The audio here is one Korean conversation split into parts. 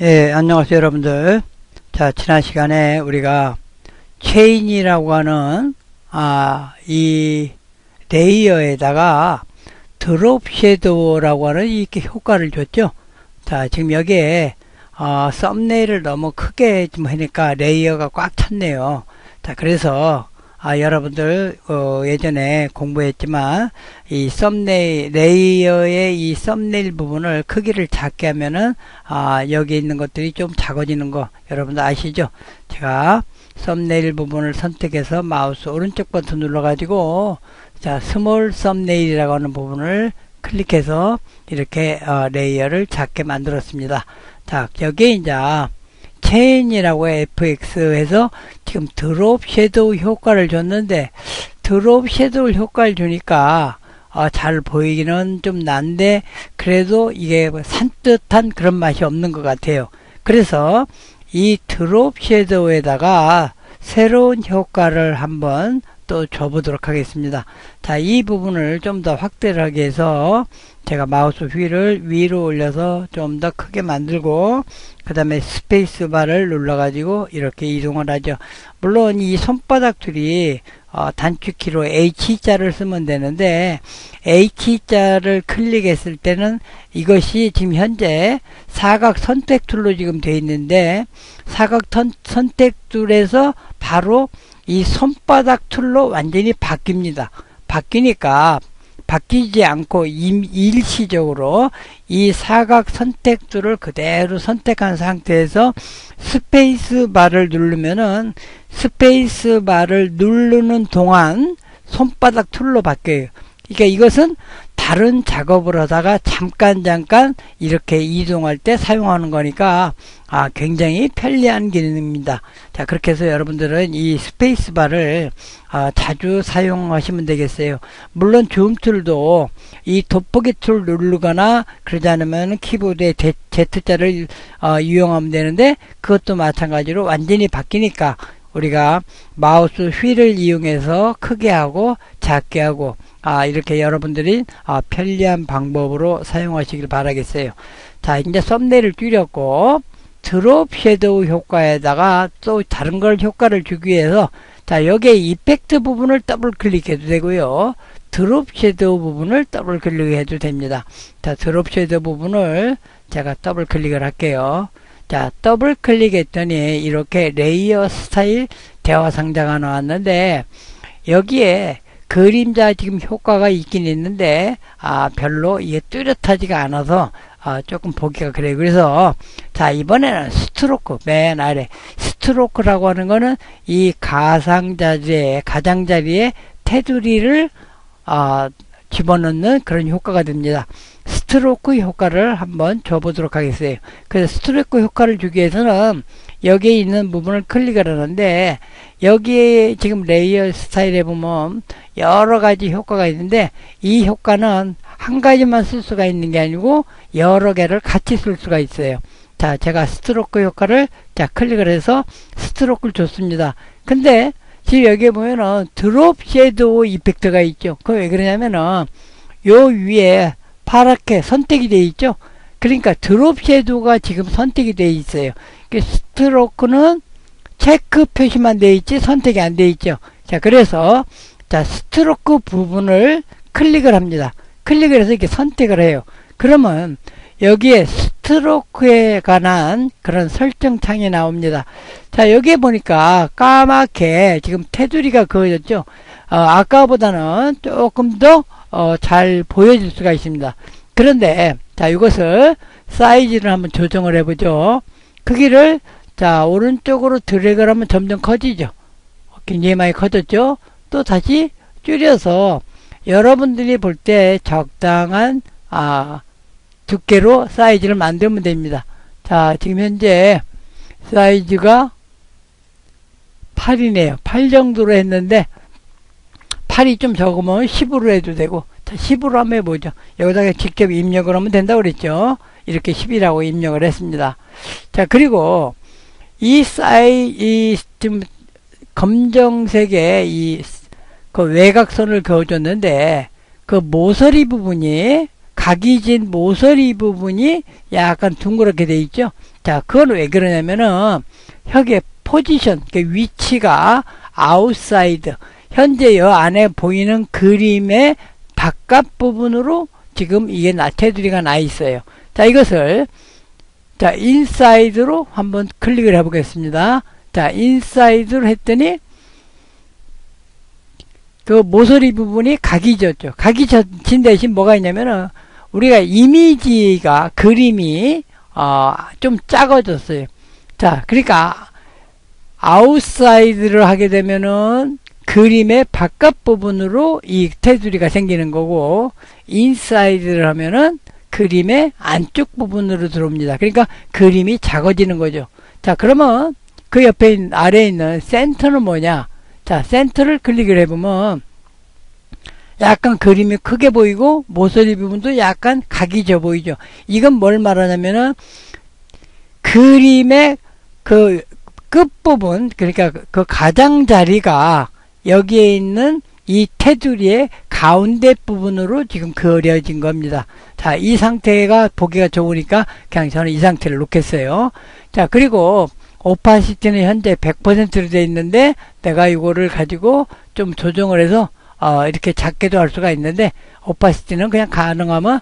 예, 안녕하세요, 여러분들. 자, 지난 시간에 우리가 체인이라고 하는, 이 레이어에다가 드롭 섀도우라고 하는 이렇게 효과를 줬죠. 자, 지금 여기에, 썸네일을 너무 크게 좀 하니까 레이어가 꽉 찼네요. 자, 그래서, 여러분들, 예전에 공부했지만, 이 썸네일, 레이어의 이 썸네일 부분을 크기를 작게 하면은, 여기 있는 것들이 좀 작아지는 거, 여러분들 아시죠? 제가 썸네일 부분을 선택해서 마우스 오른쪽 버튼 눌러가지고, 자, 스몰 썸네일이라고 하는 부분을 클릭해서 이렇게, 레이어를 작게 만들었습니다. 자, 여기에 이제, 체인이라고 fx해서 지금 드롭 섀도우 효과를 줬는데 드롭 섀도우 효과를 주니까 잘 보이기는 좀 난데 그래도 이게 산뜻한 그런 맛이 없는 것 같아요. 그래서 이 드롭 섀도우에다가 새로운 효과를 한번 또 줘보도록 하겠습니다. 자, 이 부분을 좀 더 확대를 하기 위해서 제가 마우스 휠을 위로 올려서 좀 더 크게 만들고 그 다음에 스페이스 바를 눌러가지고 이렇게 이동을 하죠. 물론 이 손바닥 툴이 단축키로 H자를 쓰면 되는데 H자를 클릭했을 때는 이것이 지금 현재 사각 선택 툴로 지금 되어 있는데 사각 선택 툴에서 바로 이 손바닥 툴로 완전히 바뀝니다. 바뀌니까 바뀌지 않고 일시적으로 이 사각 선택 툴을 그대로 선택한 상태에서 스페이스 바를 누르면은 스페이스 바를 누르는 동안 손바닥 툴로 바뀌어요. 그러니까 이것은 다른 작업을 하다가 잠깐 이렇게 이동할 때 사용하는 거니까 굉장히 편리한 기능입니다. 자, 그렇게 해서 여러분들은 이 스페이스 바를 자주 사용하시면 되겠어요. 물론 줌 툴도 이 돋보기 툴 누르거나 그러지 않으면 키보드에 Z자를 이용하면 되는데 그것도 마찬가지로 완전히 바뀌니까 우리가 마우스 휠을 이용해서 크게 하고 작게 하고 이렇게 여러분들이 편리한 방법으로 사용하시길 바라겠어요. 자, 이제 썸네일을 줄였고 드롭 섀도우 효과에다가 또 다른 걸 효과를 주기 위해서 자, 여기에 이펙트 부분을 더블 클릭해도 되고요. 드롭 섀도우 부분을 더블 클릭해도 됩니다. 자, 드롭 섀도우 부분을 제가 더블 클릭을 할게요. 자, 더블 클릭했더니 이렇게 레이어 스타일 대화 상자가 나왔는데 여기에 그림자 지금 효과가 있긴 있는데 별로 이게 뚜렷하지가 않아서 조금 보기가 그래요. 그래서 자, 이번에는 스트로크 맨 아래 스트로크라고 하는 거는 이 가장자리에 테두리를 집어넣는 그런 효과가 됩니다. 스트로크 효과를 한번 줘보도록 하겠어요. 그래서 스트로크 효과를 주기 위해서는 여기에 있는 부분을 클릭을 하는데 여기에 지금 레이어 스타일에 보면 여러 가지 효과가 있는데 이 효과는 한 가지만 쓸 수가 있는 게 아니고 여러 개를 같이 쓸 수가 있어요. 자, 제가 스트로크 효과를 클릭을 해서 스트로크를 줬습니다. 근데 지금 여기에 보면은 드롭 섀도우 이펙트가 있죠. 그거 왜 그러냐면은 요 위에 파랗게 선택이 되어 있죠. 그러니까 드롭 섀도우가 지금 선택이 되어 있어요. 스트로크는 체크 표시만 되어 있지 선택이 안 되어 있죠. 자, 그래서 자, 스트로크 부분을 클릭을 합니다. 클릭을 해서 이렇게 선택을 해요. 그러면 여기에 스트로크에 관한 그런 설정 창이 나옵니다. 자, 여기에 보니까 까맣게 지금 테두리가 그어졌죠. 아까보다는 조금 더 잘 보여질 수가 있습니다. 그런데 자, 이것을 사이즈를 한번 조정을 해보죠. 크기를 자, 오른쪽으로 드래그를 하면 점점 커지죠. 굉장히 많이 커졌죠. 또 다시 줄여서 여러분들이 볼 때 적당한 두께로 사이즈를 만들면 됩니다. 자, 지금 현재 사이즈가 8이네요. 8 정도로 했는데 8이 좀 적으면 10으로 해도 되고 자, 10으로 한번 해보죠. 여기다가 직접 입력을 하면 된다고 그랬죠. 이렇게 10이라고 입력을 했습니다. 자, 그리고 이 지금 검정색의 그 외곽선을 그어줬는데 그 모서리 부분이 각이 진 모서리 부분이 약간 둥그렇게 돼 있죠. 자, 그건 왜 그러냐면은 혁의 포지션, 위치가 아웃사이드, 현재 여 안에 보이는 그림의 바깥 부분으로 지금 이게 테두리가 나 있어요. 자, 이것을 자, 인사이드로 한번 클릭을 해 보겠습니다. 자, 인사이드로 했더니 그 모서리 부분이 각이 졌죠. 각이 진 대신 뭐가 있냐면은 우리가 이미지가 그림이 좀 작아졌어요. 자, 그러니까 아웃사이드를 하게 되면은 그림의 바깥 부분으로 이 테두리가 생기는 거고, 인사이드를 하면은 그림의 안쪽 부분으로 들어옵니다. 그러니까 그림이 작아지는 거죠. 자, 그러면 그 옆에 아래에 있는 센터는 뭐냐? 자, 센터를 클릭을 해보면 약간 그림이 크게 보이고 모서리 부분도 약간 각이 져 보이죠. 이건 뭘 말하냐면은 그림의 그 끝부분, 그러니까 그 가장자리가 여기에 있는 이 테두리의 가운데 부분으로 지금 그려진 겁니다. 자, 이 상태가 보기가 좋으니까 그냥 저는 이 상태를 놓겠어요. 자, 그리고 오파시티는 현재 100%로 되어 있는데 내가 이거를 가지고 좀 조정을 해서 이렇게 작게도 할 수가 있는데, 오파시티는 그냥 가능하면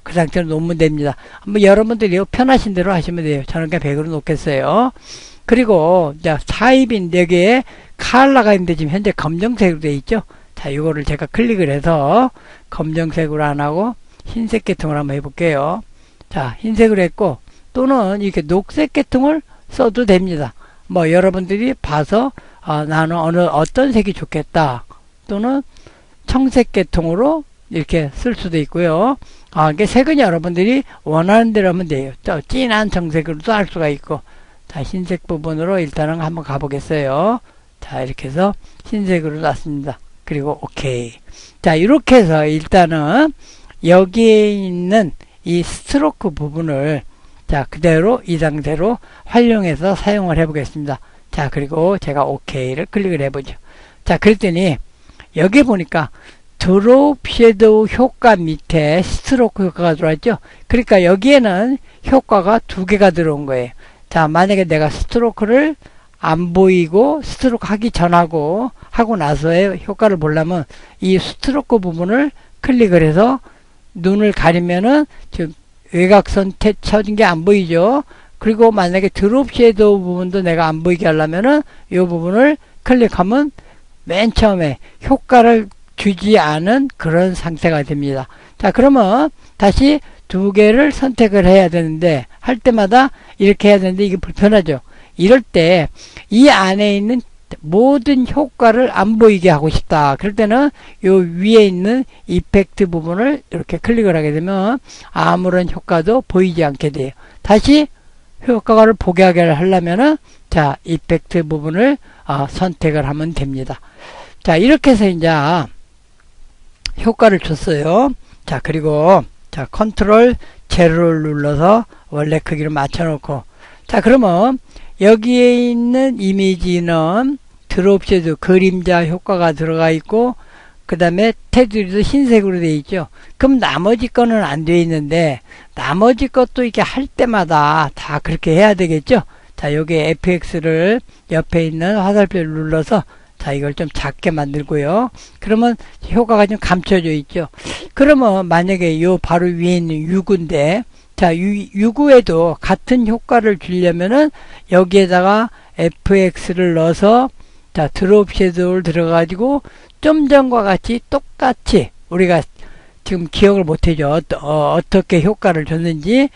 그 상태로 놓으면 됩니다. 한번 여러분들이 편하신 대로 하시면 돼요. 저는 그냥 100으로 놓겠어요. 그리고 자, 타입인 4개에 컬러가 있는데 지금 현재 검정색으로 되어 있죠. 자, 이거를 제가 클릭을 해서 검정색으로 안 하고 흰색 계통을 한번 해볼게요. 자, 흰색으로 했고, 또는 이렇게 녹색 계통을 써도 됩니다. 뭐 여러분들이 봐서 나는 어떤 색이 좋겠다, 또는 청색 계통으로 이렇게 쓸 수도 있고요. 이게 색은 여러분들이 원하는 대로 하면 돼요. 또 진한 청색으로도 할 수가 있고. 자, 흰색 부분으로 일단은 한번 가보겠어요. 자, 이렇게 해서 흰색으로 놨습니다. 그리고 오케이. 자, 이렇게 해서 일단은 여기에 있는 이 스트로크 부분을 자, 그대로 이 상태로 활용해서 사용을 해 보겠습니다. 자, 그리고 제가 오케이를 클릭을 해보죠. 자, 그랬더니 여기 보니까 드롭 섀도우 효과 밑에 스트로크 효과가 들어왔죠. 그러니까 여기에는 효과가 2개가 들어온 거예요. 자, 만약에 내가 스트로크를 안 보이고 스트로크 하기 전하고 하고 나서의 효과를 보려면 이 스트로크 부분을 클릭을 해서 눈을 가리면은 지금 외곽선 쳐진 게 안 보이죠. 그리고 만약에 드롭 섀도우 부분도 내가 안 보이게 하려면은 이 부분을 클릭하면 맨 처음에 효과를 주지 않은 그런 상태가 됩니다. 자, 그러면 다시 2개를 선택을 해야 되는데, 할 때마다 이렇게 해야 되는데 이게 불편하죠. 이럴 때 이 안에 있는 모든 효과를 안 보이게 하고 싶다. 그럴 때는 요 위에 있는 이펙트 부분을 이렇게 클릭을 하게 되면 아무런 효과도 보이지 않게 돼요. 다시 효과를 보게 하게 하려면은 자, 이펙트 부분을 선택을 하면 됩니다. 자, 이렇게 해서 이제 효과를 줬어요. 자, 그리고 자, 컨트롤 제로를 눌러서 원래 크기를 맞춰 놓고, 자, 그러면 여기에 있는 이미지는 드롭 섀도우 그림자 효과가 들어가 있고, 그 다음에 테두리도 흰색으로 되어 있죠. 그럼 나머지 거는 안 되어 있는데, 나머지 것도 이렇게 할 때마다 다 그렇게 해야 되겠죠. 자, 여기에 FX를 옆에 있는 화살표를 눌러서 자, 이걸 좀 작게 만들고요. 그러면 효과가 좀 감춰져 있죠. 그러면 만약에 요 바로 위에 있는 유구인데, 자, 유구에도 같은 효과를 주려면은 여기에다가 FX를 넣어서 자, 드롭 섀도우를 들어가지고 좀 전과 같이 똑같이 우리가 지금 기억을 못하죠. 어떻게 효과를 줬는지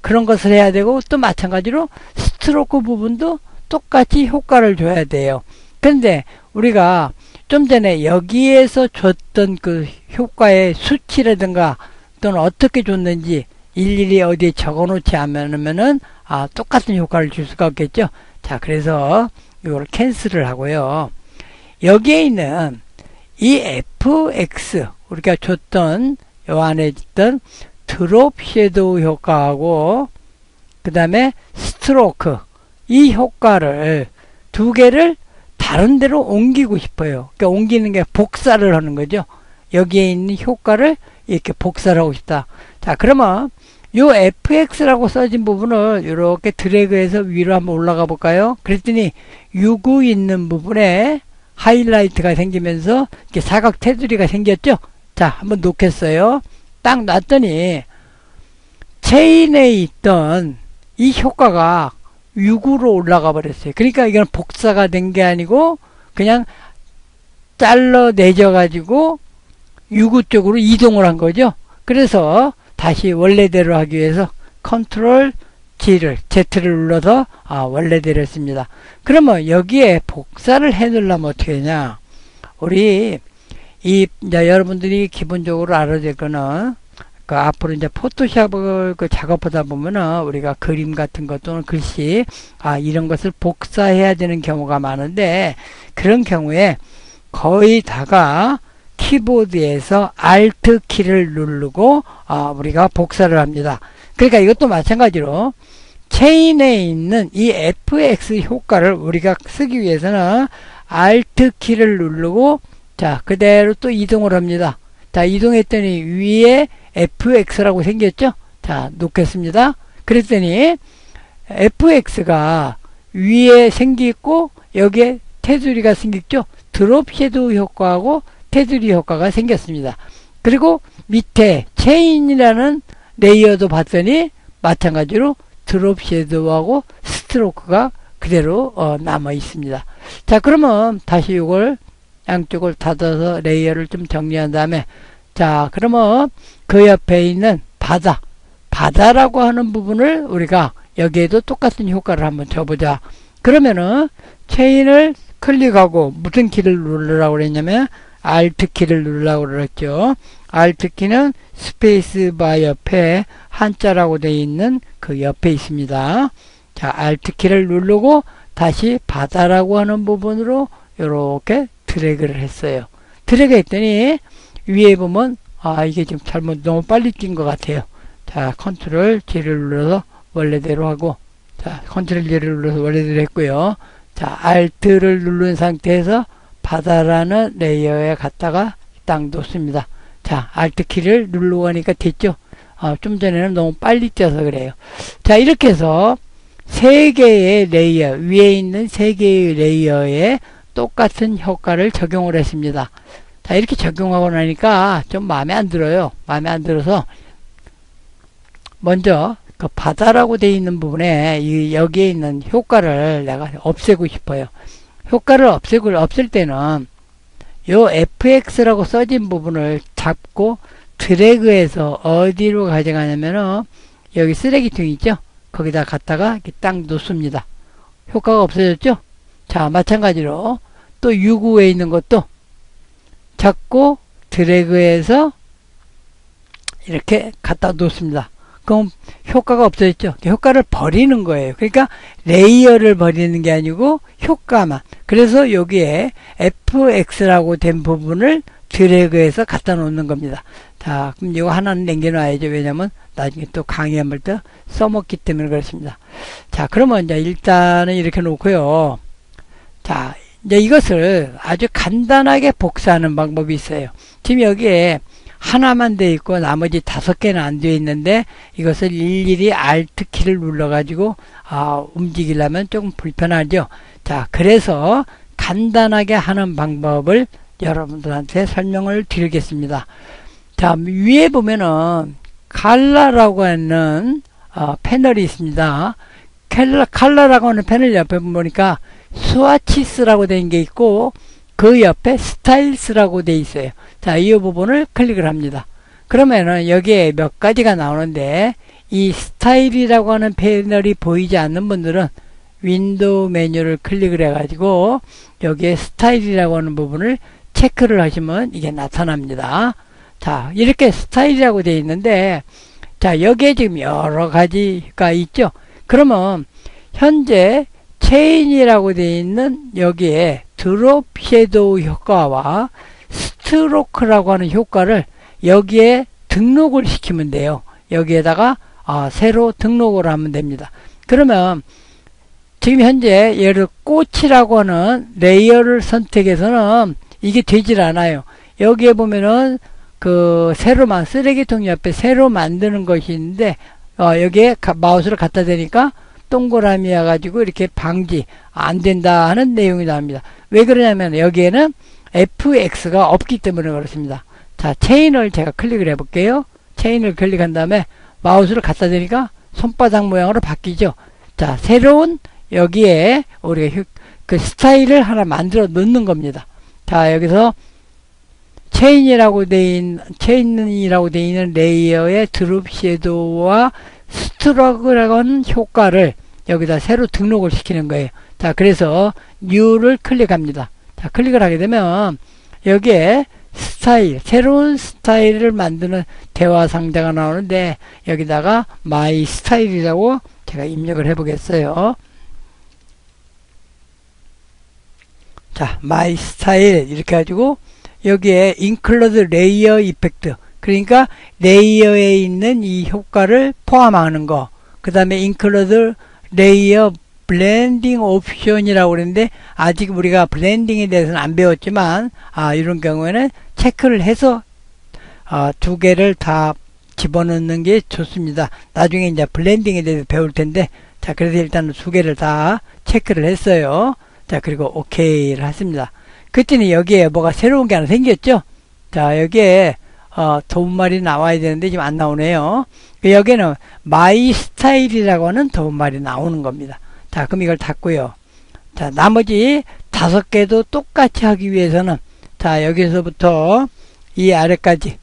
그런 것을 해야 되고, 또 마찬가지로 스트로크 부분도 똑같이 효과를 줘야 돼요. 근데 우리가 좀 전에 여기에서 줬던 그 효과의 수치라든가 또는 어떻게 줬는지 일일이 어디에 적어 놓지 않으면은 똑같은 효과를 줄 수가 없겠죠. 자, 그래서 이걸 캔슬을 하고요. 여기에 있는 이 FX 우리가 줬던 요 안에 있던 드롭 섀도우 효과하고 그 다음에 스트로크, 이 효과를 2개를 다른 데로 옮기고 싶어요. 그러니까 옮기는 게 복사를 하는 거죠. 여기에 있는 효과를 이렇게 복사를 하고 싶다. 자, 그러면 요 fx라고 써진 부분을 이렇게 드래그해서 위로 한번 올라가 볼까요? 그랬더니 유구 있는 부분에 하이라이트가 생기면서 이렇게 사각 테두리가 생겼죠? 자, 한번 놓겠어요. 딱 놨더니 체인에 있던 이 효과가 유구로 올라가 버렸어요. 그러니까 이건 복사가 된 게 아니고 그냥 잘라내져 가지고 유구 쪽으로 이동을 한 거죠. 그래서 다시 원래대로 하기 위해서 컨트롤 Z를 눌러서 원래대로 했습니다. 그러면 여기에 복사를 해 놓으려면 어떻게 하냐? 우리 이제 여러분들이 기본적으로 알아야 될 거는 그 앞으로 이제 포토샵을 작업하다 보면은 우리가 그림 같은 것 또는 글씨 이런 것을 복사해야 되는 경우가 많은데, 그런 경우에 거의 다가 키보드에서 Alt 키를 누르고 우리가 복사를 합니다. 그러니까 이것도 마찬가지로 체인에 있는 이 FX 효과를 우리가 쓰기 위해서는 Alt 키를 누르고 자 그대로 또 이동을 합니다. 자 이동했더니 위에 FX라고 생겼죠. 자 놓겠습니다. 그랬더니 FX가 위에 생기고 여기에 테두리가 생겼죠. 드롭 섀도우 효과하고 테두리 효과가 생겼습니다. 그리고 밑에 체인이라는 레이어도 봤더니 마찬가지로 드롭 섀도우하고 스트로크가 그대로 남아 있습니다. 자 그러면 다시 이걸 양쪽을 닫아서 레이어를 좀 정리한 다음에 자 그러면 그 옆에 있는 바다라고 하는 부분을 우리가 여기에도 똑같은 효과를 한번 줘보자. 그러면은 체인을 클릭하고 무슨 키를 누르라고 그랬냐면 Alt 키를 누르라고 그랬죠. Alt 키는 스페이스 바 옆에 한자라고 되어 있는 그 옆에 있습니다. 자 Alt 키를 누르고 다시 바다라고 하는 부분으로 이렇게 드래그를 했어요. 드래그 했더니 위에 보면 이게 지금 너무 빨리 뛴 것 같아요. 자 컨트롤 G를 눌러서 원래대로 하고 자 컨트롤 G를 눌러서 원래대로 했고요. 자 Alt를 누른 상태에서 바다라는 레이어에 갔다가 딱 놓습니다. 자 Alt 키를 누르고 하니까 됐죠. 좀 전에는 너무 빨리 뛰어서 그래요. 자 이렇게 해서 세 개의 레이어 위에 있는 세 개의 레이어에 똑같은 효과를 적용을 했습니다. 자 이렇게 적용하고 나니까 좀 마음에 안 들어요. 마음에 안 들어서 먼저 그 바다라고 되어 있는 부분에 여기에 있는 효과를 내가 없애고 싶어요. 효과를 없앨 때는 요 fx라고 써진 부분을 잡고 드래그해서 어디로 가져가냐면은 여기 쓰레기통 있죠? 거기다 갖다가 이렇게 딱 놓습니다. 효과가 없어졌죠? 자 마찬가지로 또 유구에 있는 것도 잡고 드래그해서 이렇게 갖다 놓습니다. 그럼 효과가 없어졌죠. 효과를 버리는 거예요. 그러니까 레이어를 버리는 게 아니고 효과만. 그래서 여기에 fx라고 된 부분을 드래그해서 갖다 놓는 겁니다. 자 그럼 이거 하나는 남겨놔야죠. 왜냐면 나중에 또 강의할 때 써먹기 때문에 그렇습니다. 자 그러면 이제 일단은 이렇게 놓고요. 자 이제 이것을 아주 간단하게 복사하는 방법이 있어요. 지금 여기에 하나만 돼 있고 나머지 5개는 안 돼 있는데 이것을 일일이 Alt 키를 눌러 가지고 움직이려면 조금 불편하죠. 자 그래서 간단하게 하는 방법을 여러분들한테 설명을 드리겠습니다. 자 위에 보면은 칼라라고 하는 패널이 있습니다. 칼라라고 하는 패널 옆에 보니까 스와치스라고 된 게 있고 그 옆에 스타일스라고 돼 있어요. 자, 이 부분을 클릭을 합니다. 그러면은 여기에 몇 가지가 나오는데 이 스타일이라고 하는 패널이 보이지 않는 분들은 윈도우 메뉴를 클릭을 해가지고 여기에 스타일이라고 하는 부분을 체크를 하시면 이게 나타납니다. 자, 이렇게 스타일이라고 되어 있는데 자, 여기에 지금 여러 가지가 있죠. 그러면 현재 체인이라고 되어 있는 여기에 드롭 섀도우 효과와 스트로크라고 하는 효과를 여기에 등록을 시키면 돼요. 여기에다가 새로 등록을 하면 됩니다. 그러면 지금 현재 예를 꽃이라고 하는 레이어를 선택해서는 이게 되질 않아요. 여기에 보면은 그 쓰레기통 옆에 새로 만드는 것이 있는데 여기에 마우스를 갖다 대니까 동그라미 와가지고 이렇게 방지 안 된다 하는 내용이 나옵니다. 왜 그러냐면 여기에는 fx가 없기 때문에 그렇습니다. 자, 체인을 제가 클릭을 해볼게요. 체인을 클릭한 다음에 마우스를 갖다 대니까 손바닥 모양으로 바뀌죠. 자, 새로운 여기에 우리가 그 스타일을 하나 만들어 넣는 겁니다. 자, 여기서 체인이라고 돼 있는 레이어의 드롭 섀도우와 스트로크라고 하는 효과를 여기다 새로 등록을 시키는 거예요. 자, 그래서 New를 클릭합니다. 자, 클릭을 하게 되면 여기에 스타일, 새로운 스타일을 만드는 대화 상자가 나오는데 여기다가 My 스타일이라고 제가 입력을 해 보겠어요. 자, My 스타일 이렇게 가지고 여기에 include layer effect, 그러니까 레이어에 있는 이 효과를 포함하는 거, 그 다음에 include layer 블렌딩 옵션이라고 그랬는데 아직 우리가 블렌딩에 대해서는 안 배웠지만 이런 경우에는 체크를 해서 두 개를 다 집어넣는 게 좋습니다. 나중에 이제 블렌딩에 대해서 배울 텐데, 자, 그래서 일단 두 개를 다 체크를 했어요. 자, 그리고 OK를 했습니다. 그랬더니 여기에 뭐가 새로운 게 하나 생겼죠? 자, 여기에 도움말이 나와야 되는데 지금 안 나오네요. 여기에는 마이 스타일이라고 하는 도움말이 나오는 겁니다. 자, 그럼 이걸 닫고요. 자, 나머지 5개도 똑같이 하기 위해서는, 자, 여기서부터 이 아래까지,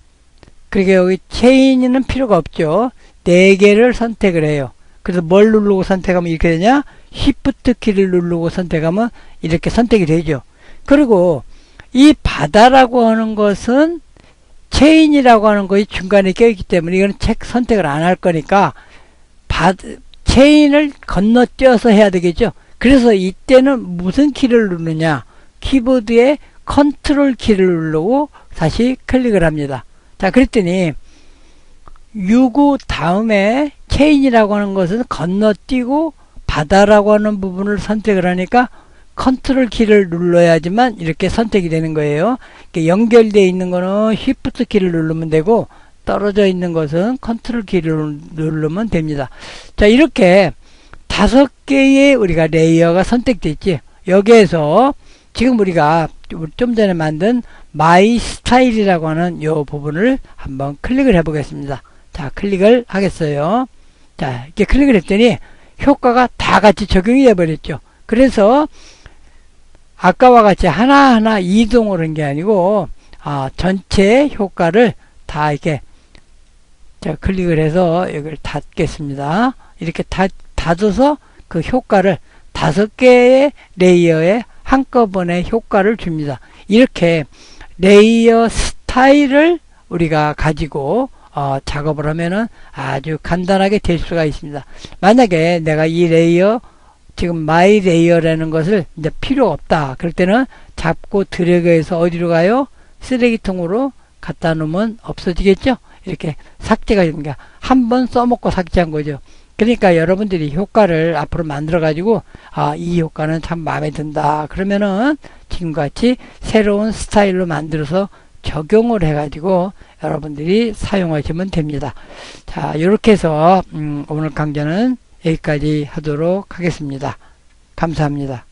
그러니까 여기 체인은 필요가 없죠. 4개를 선택을 해요. 그래서 뭘 누르고 선택하면 이렇게 되냐? Shift 키를 누르고 선택하면 이렇게 선택이 되죠. 그리고 이 바다라고 하는 것은 체인이라고 하는 것이 중간에 껴있기 때문에 이건 선택을 안 할 거니까 체인을 건너뛰어서 해야 되겠죠. 그래서 이때는 무슨 키를 누르냐? 키보드에 컨트롤 키를 누르고 다시 클릭을 합니다. 자, 그랬더니 유구 다음에 체인이라고 하는 것은 건너뛰고 바다라고 하는 부분을 선택을 하니까 컨트롤 키를 눌러야지만 이렇게 선택이 되는 거예요. 연결되어 있는 거는 Shift 키를 누르면 되고 떨어져 있는 것은 컨트롤 키를 누르면 됩니다. 자, 이렇게 5개의 우리가 레이어가 선택됐지. 여기에서 지금 우리가 좀 전에 만든 마이 스타일이라고 하는 이 부분을 한번 클릭을 해 보겠습니다. 자, 클릭을 하겠어요. 자, 이렇게 클릭을 했더니 효과가 다 같이 적용이 돼 버렸죠. 그래서 아까와 같이 하나하나 이동을 한 게 아니고 전체 효과를 다 이렇게 클릭을 해서 여기를 닫겠습니다. 이렇게 닫아서 그 효과를 5개의 레이어에 한꺼번에 효과를 줍니다. 이렇게 레이어 스타일을 우리가 가지고 작업을 하면은 아주 간단하게 될 수가 있습니다. 만약에 내가 이 레이어, 지금 마이 레이어라는 것을 이제 필요 없다. 그럴 때는 잡고 드래그해서 어디로 가요? 쓰레기통으로 갖다 놓으면 없어지겠죠? 이렇게 삭제가 됩니다. 한번 써먹고 삭제한 거죠. 그러니까 여러분들이 효과를 앞으로 만들어 가지고 이 효과는 참 마음에 든다 그러면은 지금같이 새로운 스타일로 만들어서 적용을 해 가지고 여러분들이 사용하시면 됩니다. 자, 이렇게 해서 오늘 강좌는 여기까지 하도록 하겠습니다. 감사합니다.